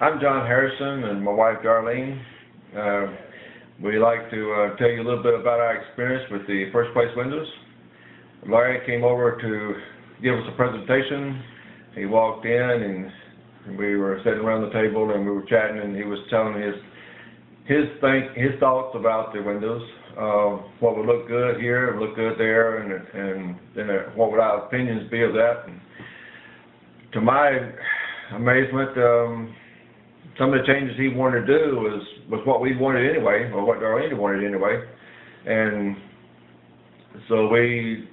I'm John Harrison and my wife Darlene. We'd like to tell you a little bit about our experience with the First Place windows. Larry came over to give us a presentation. He walked in and we were sitting around the table and we were chatting, and he was telling his thoughts about the windows, what would look good here and look good there, and then what would our opinions be of that. And to my amazement, some of the changes he wanted to do was what we wanted anyway, or what Darlene wanted anyway. And so we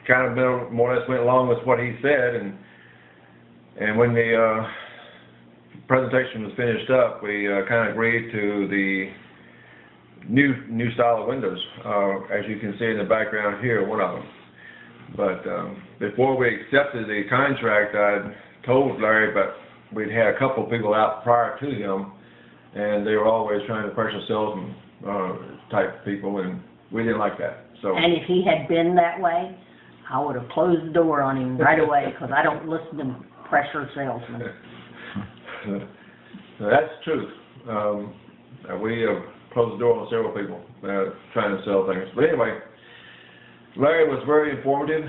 kind of more or less went along with what he said. And when the presentation was finished up, we kind of agreed to the new style of windows, as you can see in the background here, one of them. But before we accepted the contract, I told Larry, but we'd had a couple of people out prior to him, and they were always trying to pressure salesman type people, and we didn't like that. So. And if he had been that way, I would have closed the door on him right away, because I don't listen to pressure salesmen. That's the truth. We have closed the door on several people trying to sell things. But anyway, Larry was very informative.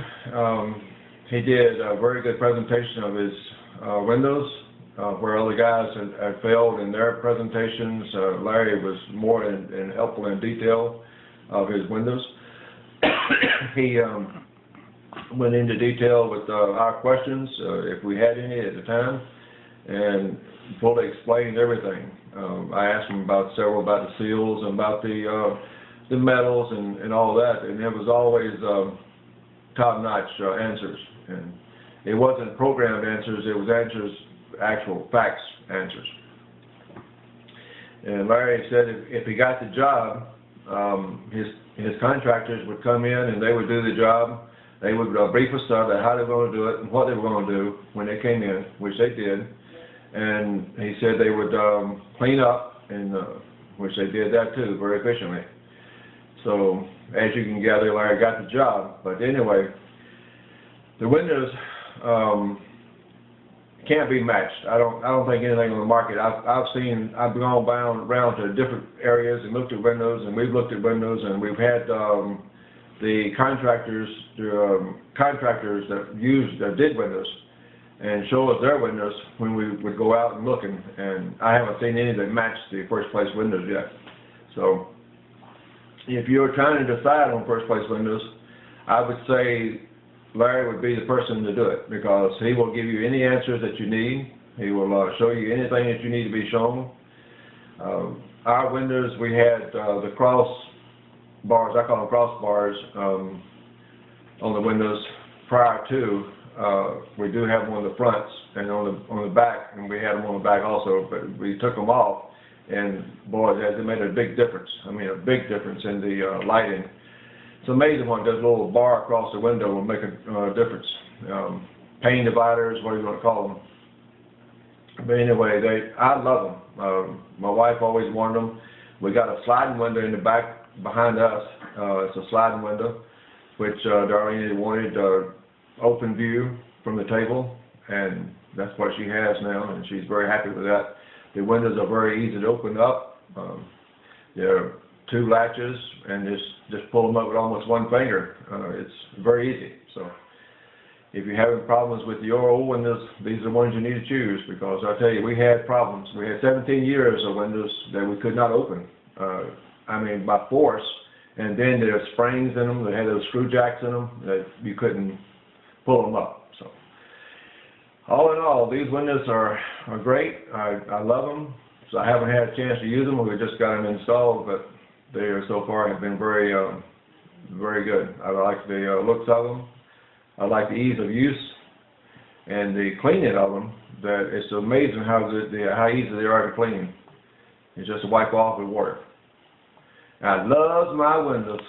He did a very good presentation of his windows, where other guys had failed in their presentations. Larry was more helpful in detail of his windows. He went into detail with our questions, if we had any at the time, and fully explained everything. I asked him about the seals and about the metals and all that, and it was always top-notch answers. And it wasn't programmed answers, it was actual facts answers. And Larry said if he got the job, his contractors would come in and they would do the job. They would brief us about how they were going to do it and what they were going to do when they came in, which they did. And he said they would clean up, and which they did that too, very efficiently. So as you can gather, Larry got the job. But anyway, the windows can't be matched. I don't think anything on the market. I've gone around to different areas and looked at windows, and we've looked at windows, and we've had the contractors that did windows and show us their windows when we would go out and look, and I haven't seen any that match the First Place windows yet. So if you're trying to decide on First Place windows, I would say Larry would be the person to do it, because he will give you any answers that you need. He will show you anything that you need to be shown. Our windows, we had the cross bars, I call them cross bars, on the windows prior to. We do have them on the fronts and on the back, and we had them on the back also, but we took them off, and boy, it made a big difference. I mean, a big difference in the lighting. It's amazing what this little bar across the window will make a difference. Pane dividers, whatever you want to call them. But anyway, I love them. My wife always wanted them. We got a sliding window in the back behind us. It's a sliding window, which Darlene wanted open view from the table, and that's what she has now, and she's very happy with that. The windows are very easy to open up. They're 2 latches, and just pull them up with almost one finger. It's very easy. So if you're having problems with your old windows, these are the ones you need to choose, because I tell you, we had problems. We had 17 years of windows that we could not open. I mean, by force, and then there's springs in them that had those screw jacks in them that you couldn't pull them up. So all in all, these windows are great. I love them. So I haven't had a chance to use them. We just got them installed, but they so far have been very good. I like the looks of them. I like the ease of use and the cleaning of them. That it's amazing how easy they are to clean. It's just a wipe off with water. I love my windows.